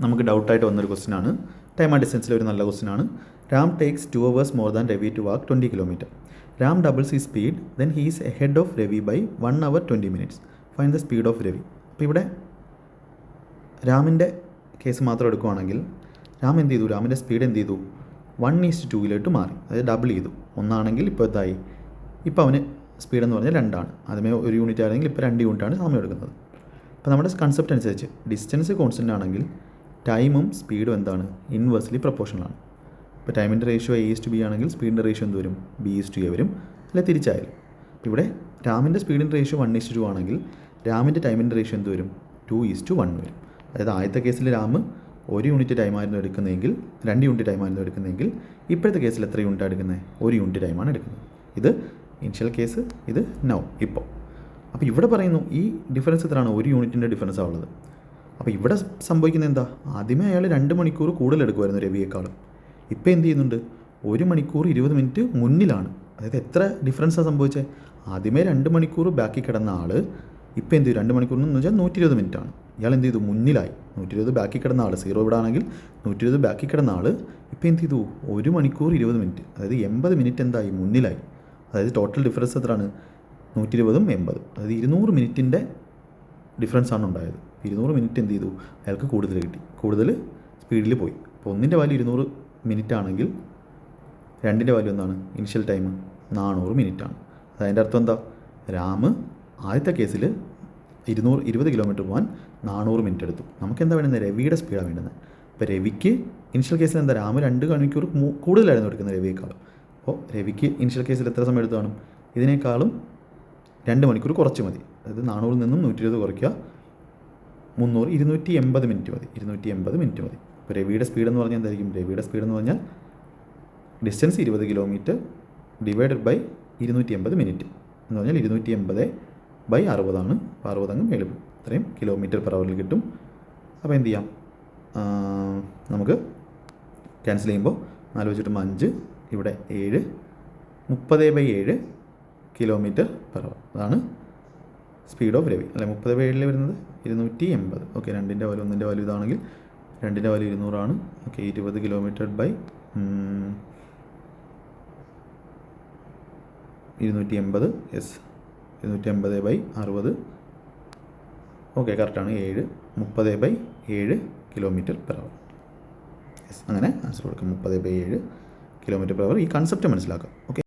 നമുക്ക് ഡൗട്ടായിട്ട് വന്നൊരു ക്വസ്റ്റ്യൻ ആണ്. ടൈം ആൻഡ് ഡിസ്റ്റൻസിൽ ഒരു നല്ല ക്വസ്റ്റ്യൻ ആണ്. Ram takes 2 hours more than Ravi to walk 20 kilometre. Ram doubles ഈ speed, then he's ahead of Ravi by 1 hour 20 minutes. Find the speed of Ravi. അപ്പോൾ ഇവിടെ രാമിൻ്റെ കേസ് മാത്രം എടുക്കുകയാണെങ്കിൽ രാം എന്ത് ചെയ്തു? രാമിൻ്റെ സ്പീഡ് എന്ത് ചെയ്തു? 1:2 മാറി, അതായത് ഡബിൾ ചെയ്തു. ഒന്നാണെങ്കിൽ ഇപ്പോൾ എന്തായി? ഇപ്പോൾ അവന് സ്പീഡ് എന്ന് പറഞ്ഞാൽ 2 ആണ്. ആദ്യമേ 1 യൂണിറ്റ് ആണെങ്കിൽ ഇപ്പോൾ 2 യൂണിറ്റാണ് സമയം എടുക്കുന്നത്. അപ്പോൾ നമ്മുടെ കൺസെപ്റ്റ് അനുസരിച്ച് ഡിസ്റ്റൻസ് കോൺസ്റ്റൻ്റ് ആണെങ്കിൽ ടൈമും സ്പീഡും എന്താണ്? ഇൻവേഴ്സ്ലി പ്രൊപ്പോർഷണലാണ്. ഇപ്പോൾ ടൈമിൻ്റെ റേഷ്യോ A:B ആണെങ്കിൽ സ്പീഡിൻ്റെ റേഷ്യോ എന്ത് വരും? B:A വരും, അല്ലെങ്കിൽ തിരിച്ചായാലും. ഇവിടെ രാമിൻ്റെ സ്പീഡിൻ്റെ റേഷ്യോ 1:2 ആണെങ്കിൽ രാമിൻ്റെ ടൈമിൻ്റെ റേഷ്യോ എന്ത് വരും? 2:1 വരും. അതായത് ആദ്യത്തെ കേസിൽ രാം 1 യൂണിറ്റ് ടൈമായിരുന്നു എടുക്കുന്നതെങ്കിൽ 2 യൂണിറ്റ് ടൈമായിരുന്നു എടുക്കുന്നതെങ്കിൽ ഇപ്പോഴത്തെ കേസിൽ എത്ര യൂണിറ്റാണ് എടുക്കുന്നത്? 1 യൂണിറ്റ് ടൈമാണ് എടുക്കുന്നത്. ഇത് ഇനിഷ്യൽ കേസ്, ഇത് നൗ, ഇപ്പോൾ. അപ്പോൾ ഇവിടെ പറയുന്നു ഈ ഡിഫറൻസ് എത്രയാണ്? 1 യൂണിറ്റിൻ്റെ ഡിഫറൻസാണ് ഉള്ളത്. അപ്പോൾ ഇവിടെ സംഭവിക്കുന്നത് എന്താ? ആദ്യമേ അയാൾ 2 മണിക്കൂർ കൂടുതൽ എടുക്കുമായിരുന്നു രവിയേക്കാളും. ഇപ്പോൾ എന്ത് ചെയ്യുന്നുണ്ട്? 1 മണിക്കൂർ 20 മിനിറ്റ് മുന്നിലാണ്. അതായത് എത്ര ഡിഫറൻസാണ് സംഭവിച്ചത്? ആദ്യമേ 2 മണിക്കൂർ ബാക്കി കിടന്ന ആൾ ഇപ്പോൾ എന്ത് ചെയ്യും? 2 മണിക്കൂറിന് വെച്ചാൽ 120 മിനിറ്റാണ്. ഇയാൾ എന്ത് ചെയ്തു? മുന്നിലായി. 120 ബാക്കി കിടന്ന ആൾ, 0 ഇവിടെ ആണെങ്കിൽ 120 ബാക്കി കിടന്ന ആൾ ഇപ്പോൾ എന്ത് ചെയ്തു? 1 മണിക്കൂർ 20 മിനിറ്റ്, അതായത് 80 മിനിറ്റ് എന്തായി? മുന്നിലായി. അതായത് ടോട്ടൽ ഡിഫറൻസ് എത്രയാണ്? 120ഉം 80, അതായത് 200 മിനിറ്റിൻ്റെ ഡിഫറൻസാണ് ഉണ്ടായത്. 200 മിനിറ്റ് എന്ത് ചെയ്തു? അയാൾക്ക് കൂടുതൽ കിട്ടി, കൂടുതൽ സ്പീഡിൽ പോയി. അപ്പോൾ ഒന്നിൻ്റെ വാല്യൂ 200 മിനിറ്റ് ആണെങ്കിൽ 2ൻ്റെ വാല്യൂ എന്താണ്? ഇനിഷ്യൽ ടൈം 400 മിനിറ്റാണ്. അതിൻ്റെ അർത്ഥം എന്താ? രാം ആദ്യത്തെ കേസിൽ 220 കിലോമീറ്റർ പോകാൻ 400 മിനിറ്റ് എടുത്തു. നമുക്ക് എന്താ വേണ്ടുന്നത്? രവിയുടെ സ്പീഡാണ് വേണ്ടുന്നത്. അപ്പോൾ രവിക്ക് ഇനിഷ്യൽ കേസിൽ എന്താ? രാം 2 മണിക്കൂർ കൂടുതലായിരുന്നു എടുക്കുന്നത് രവിയേക്കാളും. അപ്പോൾ രവിക്ക് ഇനിഷ്യൽ കേസിൽ എത്ര സമയം എടുത്തു കാണും? ഇതിനേക്കാളും 2 മണിക്കൂർ കുറച്ച് മതി. അതായത് 400 നിന്നും 120 കുറയ്ക്കുക, 300, 280 മിനിറ്റ് മതി. 280 മിനിറ്റ് മതി. അപ്പോൾ രവിയുടെ സ്പീഡ് എന്ന് പറഞ്ഞാൽ എന്തായിരിക്കും? രവിയുടെ സ്പീഡ് എന്ന് പറഞ്ഞാൽ distance 20 kilometre divided by 280 minute എന്ന് പറഞ്ഞാൽ 280/60 ആണ്. അപ്പോൾ 60 അങ്ങ് മേളിൽ പോകും. ഇത്രയും കിലോമീറ്റർ പെർ അവറിൽ കിട്ടും. അപ്പോൾ എന്ത് ചെയ്യാം? നമുക്ക് ക്യാൻസൽ ചെയ്യുമ്പോൾ 4 വെച്ചിട്ട് 5, ഇവിടെ 7, 30/7 കിലോമീറ്റർ പെർ അവർ. അതാണ് സ്പീഡ് ഓഫ് രവി. അല്ലെ, 30/7 വരുന്നത് 280. ഓക്കെ, 2ൻ്റെ വാല്യൂ 1ൻ്റെ വാല്യൂ ഇതാണെങ്കിൽ 2ൻ്റെ വാല്യൂ 200 ആണ്. Okay, 20 kilometre by 280. Yes, 280/60. Okay, കറക്റ്റാണ്. 7, 30/7 കിലോമീറ്റർ പെർ അവർ. യെസ്, അങ്ങനെ ആൻസർ കൊടുക്കാം. 30/7 കിലോമീറ്റർ പെർ അവർ. ഈ കൺസെപ്റ്റ് മനസ്സിലാക്കാം. ഓക്കെ.